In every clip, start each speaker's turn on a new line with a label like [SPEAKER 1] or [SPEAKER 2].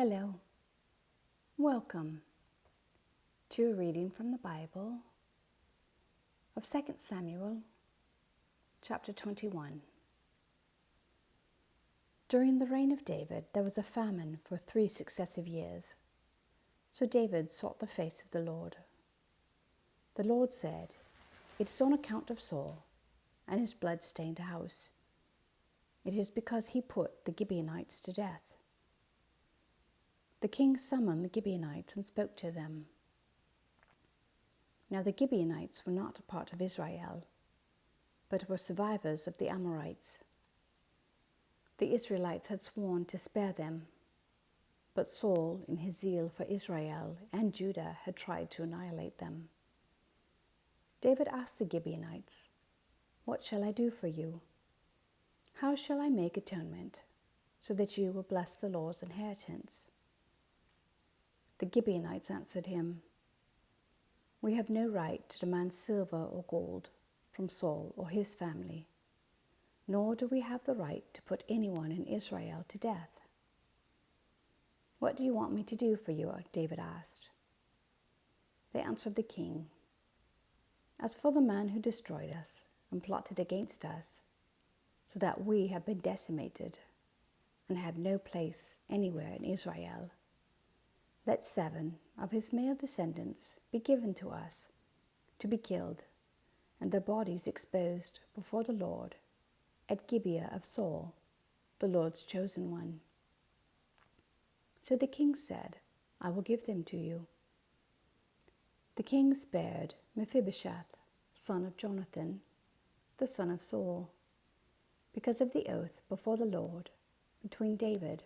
[SPEAKER 1] Hello, welcome to a reading from the Bible of 2 Samuel chapter 21. During the reign of David, there was a famine for 3 successive years. So David sought the face of the Lord. The Lord said, "It is on account of Saul and his blood-stained house. It is because he put the Gibeonites to death." The king summoned the Gibeonites and spoke to them. Now the Gibeonites were not a part of Israel, but were survivors of the Amorites. The Israelites had sworn to spare them, but Saul, in his zeal for Israel and Judah, had tried to annihilate them. David asked the Gibeonites, "What shall I do for you? How shall I make atonement so that you will bless the Lord's inheritance?" The Gibeonites answered him, "We have no right to demand silver or gold from Saul or his family, nor do we have the right to put anyone in Israel to death." "What do you want me to do for you?" David asked. They answered the king, "As for the man who destroyed us and plotted against us, so that we have been decimated and have no place anywhere in Israel, let 7 of his male descendants be given to us to be killed, and their bodies exposed before the Lord at Gibeah of Saul, the Lord's chosen one." So the king said, "I will give them to you." The king spared Mephibosheth, son of Jonathan, the son of Saul, because of the oath before the Lord between David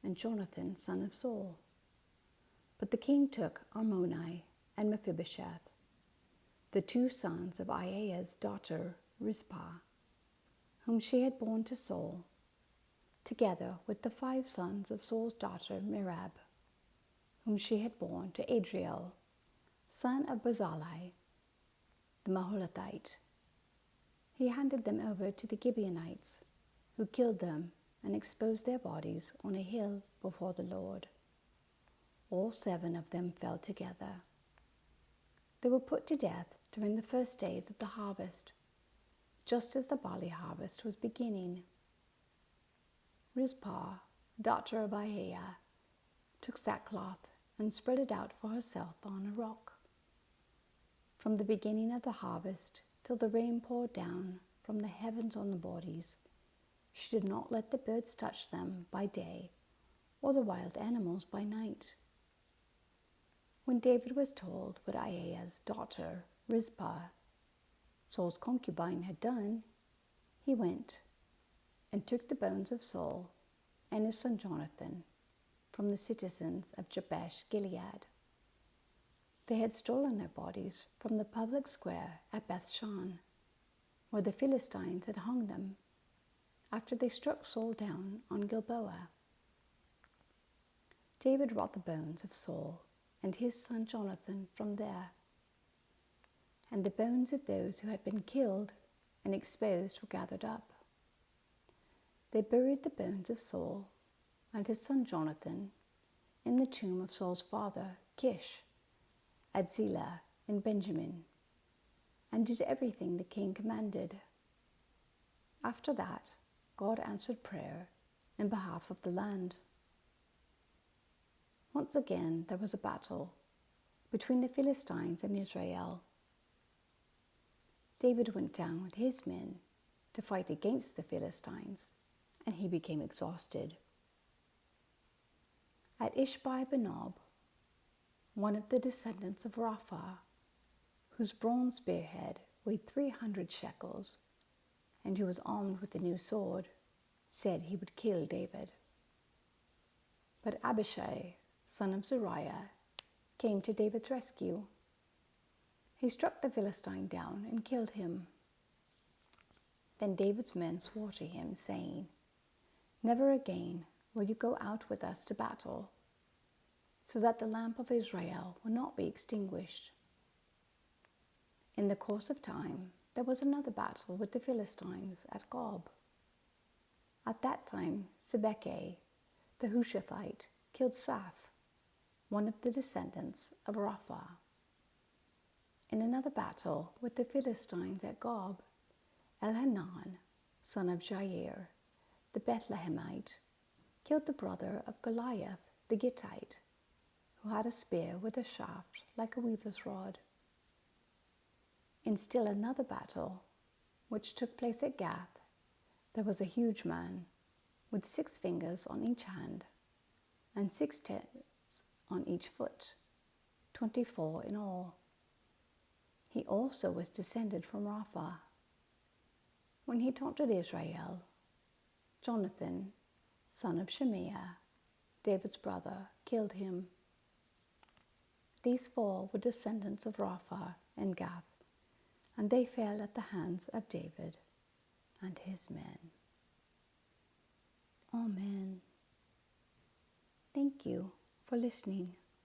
[SPEAKER 1] and Jonathan, son of Saul. But the king took Armoni and Mephibosheth, the 2 sons of Aiah's daughter Rizpah, whom she had borne to Saul, together with the 5 sons of Saul's daughter Merab, whom she had borne to Adriel, son of Barzillai, the Maholathite. He handed them over to the Gibeonites, who killed them and exposed their bodies on a hill before the Lord. All 7 of them fell together. They were put to death during the first days of the harvest, just as the barley harvest was beginning. Rizpah, daughter of Aiah, took sackcloth and spread it out for herself on a rock. From the beginning of the harvest till the rain poured down from the heavens on the bodies, she did not let the birds touch them by day or the wild animals by night. When David was told what Aiah's daughter Rizpah, Saul's concubine, had done, he went and took the bones of Saul and his son Jonathan from the citizens of Jabesh Gilead. They had stolen their bodies from the public square at Bethshan, where the Philistines had hung them after they struck Saul down on Gilboa. David brought the bones of Saul and his son Jonathan from there, and the bones of those who had been killed and exposed were gathered up. They buried the bones of Saul and his son Jonathan in the tomb of Saul's father Kish at Zelah in Benjamin, and did everything the king commanded. After that, God answered prayer in behalf of the land. Once again there was a battle between the Philistines and Israel. David went down with his men to fight against the Philistines, and he became exhausted. At Ishbi-benob, one of the descendants of Rapha, whose bronze spearhead weighed 300 shekels, and who was armed with a new sword, said he would kill David. But Abishai, son of Zeruiah, came to David's rescue. He struck the Philistine down and killed him. Then David's men swore to him, saying, "Never again will you go out with us to battle, so that the lamp of Israel will not be extinguished." In the course of time, there was another battle with the Philistines at Gob. At that time, Sibbecai, the Hushathite, killed Saph, one of the descendants of Rapha. In another battle with the Philistines at Gob, Elhanan, son of Jair, the Bethlehemite, killed the brother of Goliath the Gittite, who had a spear with a shaft like a weaver's rod. In still another battle, which took place at Gath, there was a huge man with 6 fingers on each hand and 6 toes on each foot, 24 in all. He also was descended from Rapha. When he taunted Israel, Jonathan, son of Shimea, David's brother, killed him. These 4 were descendants of Rapha and Gath, and they fell at the hands of David and his men. Amen. Thank you for listening.